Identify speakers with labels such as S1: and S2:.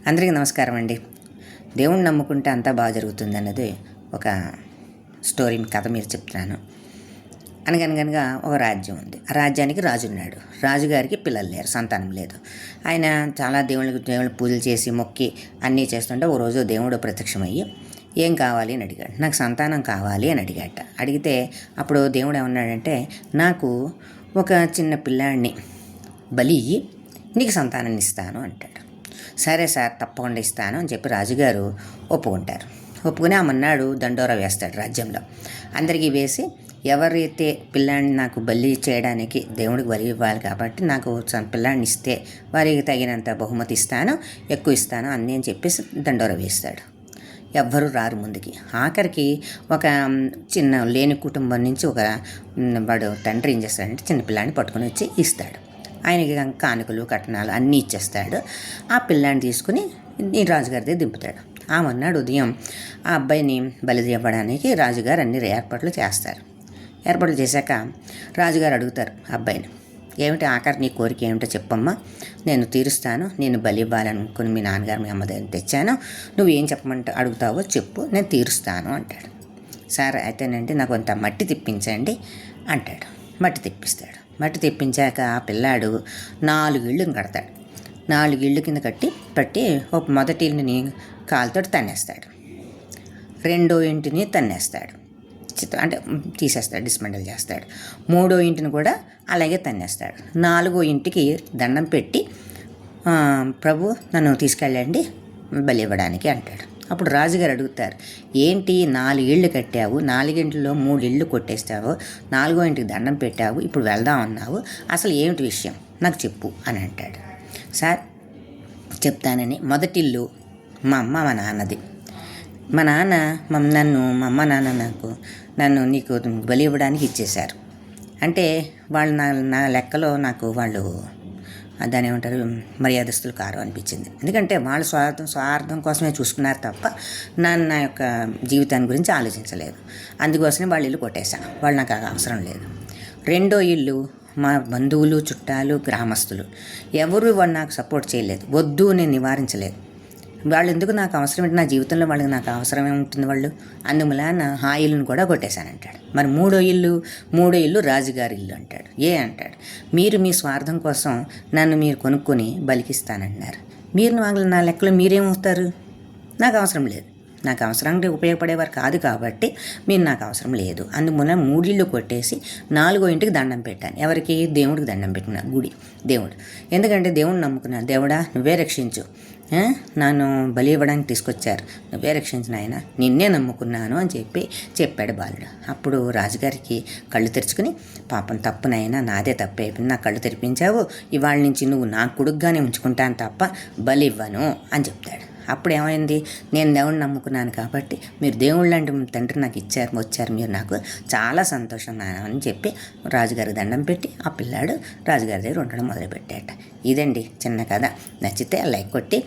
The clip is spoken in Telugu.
S1: అందరికీ నమస్కారం అండి. దేవుణ్ణి నమ్ముకుంటే అంతా బాగా జరుగుతుంది అన్నది ఒక స్టోరీ కథ మీరు చెప్తున్నాను. అనగనగనగా ఒక రాజ్యం ఉంది. ఆ రాజ్యానికి రాజు ఉన్నాడు. రాజుగారికి పిల్లలు లేరు, సంతానం లేదు. ఆయన చాలా దేవుళ్ళ పూజలు చేసి మొక్కి అన్నీ చేస్తుంటే ఓ రోజు దేవుడు ప్రత్యక్షమయ్యి ఏం కావాలి అని అడిగాడు. నాకు సంతానం కావాలి అని అడిగాట. అడిగితే అప్పుడు దేవుడు ఏమన్నాడంటే, నాకు ఒక చిన్న పిల్లాడిని బలి నీకు సంతానాన్ని ఇస్తాను అంటాడు. సరే సార్, తప్పకుండా ఇస్తాను అని చెప్పి రాజుగారు ఒప్పుకుంటారు. ఒప్పుకుని ఆ మన్నాడు దండోరా వేస్తాడు రాజ్యంలో. అందరికీ వేసి ఎవరైతే పిల్లాడిని నాకు బలి చేయడానికి దేవుడికి బలి ఇవ్వాలి కాబట్టి నాకు పిల్లాడిని ఇస్తే వారికి తగినంత బహుమతి ఇస్తాను, ఎక్కువ ఇస్తాను అన్నీ అని చెప్పేసి దండోరా వేస్తాడు. ఎవ్వరూ రారు ముందుకి. ఆఖరికి ఒక చిన్న లేని కుటుంబం నుంచి వాడు తండ్రి ఏం చేస్తాడంటే చిన్న పిల్లాడిని పట్టుకొని వచ్చి ఇస్తాడు. ఆయనకి కానుకలు కట్నాలు అన్నీ ఇచ్చేస్తాడు. ఆ పిల్లాన్ని తీసుకుని ఈ రాజుగారిదే దింపుతాడు. ఆ మొన్నాడు ఉదయం ఆ అబ్బాయిని బలి ఇవ్వడానికి రాజుగారు అన్ని ఏర్పాట్లు చేస్తారు. ఏర్పాట్లు చేశాక రాజుగారు అడుగుతారు అబ్బాయిని, ఏమిటి ఆఖరి నీ కోరిక ఏమిటో చెప్పమ్మా, నేను తీరుస్తాను. నేను బలి ఇవ్వాలనుకుని మీ నాన్నగారు మీ అమ్మ దగ్గర తెచ్చాను, నువ్వు ఏం చెప్పమంటే అడుగుతావో చెప్పు, నేను తీరుస్తాను అంటాడు. సరే అయితేనండి నాకు కొంత మట్టి తెప్పించండి అంటాడు. మట్టి తెప్పిస్తాడు. మట్టి తెప్పించాక ఆ పిల్లాడు 4 ఇళ్ళని కడతాడు. 4 ఇళ్ళు కింద పట్టి ఒక మొదటి ఇంటిని కాలుతో తన్నేస్తాడు. రెండో ఇంటిని తన్నేస్తాడు, అంటే తీసేస్తాడు, డిస్మెంటల్ చేస్తాడు. 3వ ఇంటిని కూడా అలాగే తన్నేస్తాడు. 4వ ఇంటికి దండం పెట్టి ప్రభు నన్ను తీసుకెళ్ళండి బలి ఇవ్వడానికి అంటాడు. అప్పుడు రాజుగారు అడుగుతారు, ఏంటి 4 ఇళ్ళు కట్టావు, 4 ఇంట్లో 3 ఇళ్ళు కొట్టేస్తావు, 4వ ఇంటికి దండం పెట్టావు, ఇప్పుడు వెళ్దాం అన్నావు, అసలు ఏమిటి విషయం నాకు చెప్పు అని అంటాడు. సార్ చెప్తానని, మొదటిల్లు మా అమ్మ మా నాన్నది. మా నాన్న మా అమ్మ నాన్న నన్ను నీకు బలి ఇవ్వడానికి ఇచ్చేశారు. అంటే వాళ్ళు నా లెక్కలో నాకు వాళ్ళు దాని ఏమంటారు మర్యాదస్తులు కారు అనిపించింది. ఎందుకంటే వాళ్ళు స్వార్థం కోసమే చూసుకున్నారు తప్ప నా యొక్క జీవితాన్ని గురించి ఆలోచించలేదు. అందుకోసమే వాళ్ళు ఇల్లు కొట్టేశాను, వాళ్ళు నాకు అవసరం లేదు. రెండో ఇల్లు మా బంధువులు, చుట్టాలు, గ్రామస్తులు ఎవరు వాళ్ళు నాకు సపోర్ట్ చేయలేదు, వద్దు నేను నివారించలేదు. వాళ్ళు ఎందుకు నాకు అవసరం ఏంటి, నా జీవితంలో వాళ్ళకి నాకు అవసరమే ఉంటుంది వాళ్ళు, అందువలన ఆ ఇల్లును కూడా కొట్టేశానంటాడు. మరి మూడో ఇల్లు రాజుగారి ఇల్లు అంటాడు. అంటాడు, మీరు మీ స్వార్థం కోసం నన్ను మీరు కొనుక్కొని బలికిస్తానంటున్నారు. మీరు నా లెక్కలో మీరేమవుతారు, నాకు అవసరం లేదు, నాకు అవసరానికి ఉపయోగపడేవారు కాదు కాబట్టి మీరు నాకు అవసరం లేదు. అందువల్ల 3 ఇళ్ళు కొట్టేసి 4వ ఇంటికి దండం పెట్టాను. ఎవరికి? దేవుడికి దండం పెట్టిన గుడి దేవుడు. ఎందుకంటే దేవుడిని నమ్ముకున్నాను. దేవుడా నువ్వే రక్షించు, నన్ను బలి ఇవ్వడానికి తీసుకొచ్చారు, నువ్వే రక్షించిన ఆయన, నిన్నే నమ్ముకున్నాను అని చెప్పాడు బాలుడు. అప్పుడు రాజుగారికి కళ్ళు తెరుచుకుని, పాపం తప్పునైనా నాదే తప్పు అయిపోయింది, నా కళ్ళు తెరిపించావు, ఇవాళ నుంచి నువ్వు నా కొడుకుగానే ఉంచుకుంటాను తప్ప బలి ఇవ్వను అని చెప్తాడు. అప్పుడు ఏమైంది, నేను దేవుడిని నమ్ముకున్నాను కాబట్టి మీరు దేవుళ్ళు లాంటి తండ్రి నాకు వచ్చారు మీరు, నాకు చాలా సంతోషం అని చెప్పి రాజుగారికి దండం పెట్టి ఆ పిల్లాడు రాజుగారి దగ్గర ఉండడం మొదలుపెట్టాట. ఇదండి చిన్న కథ. నచ్చితే లైక్ కొట్టి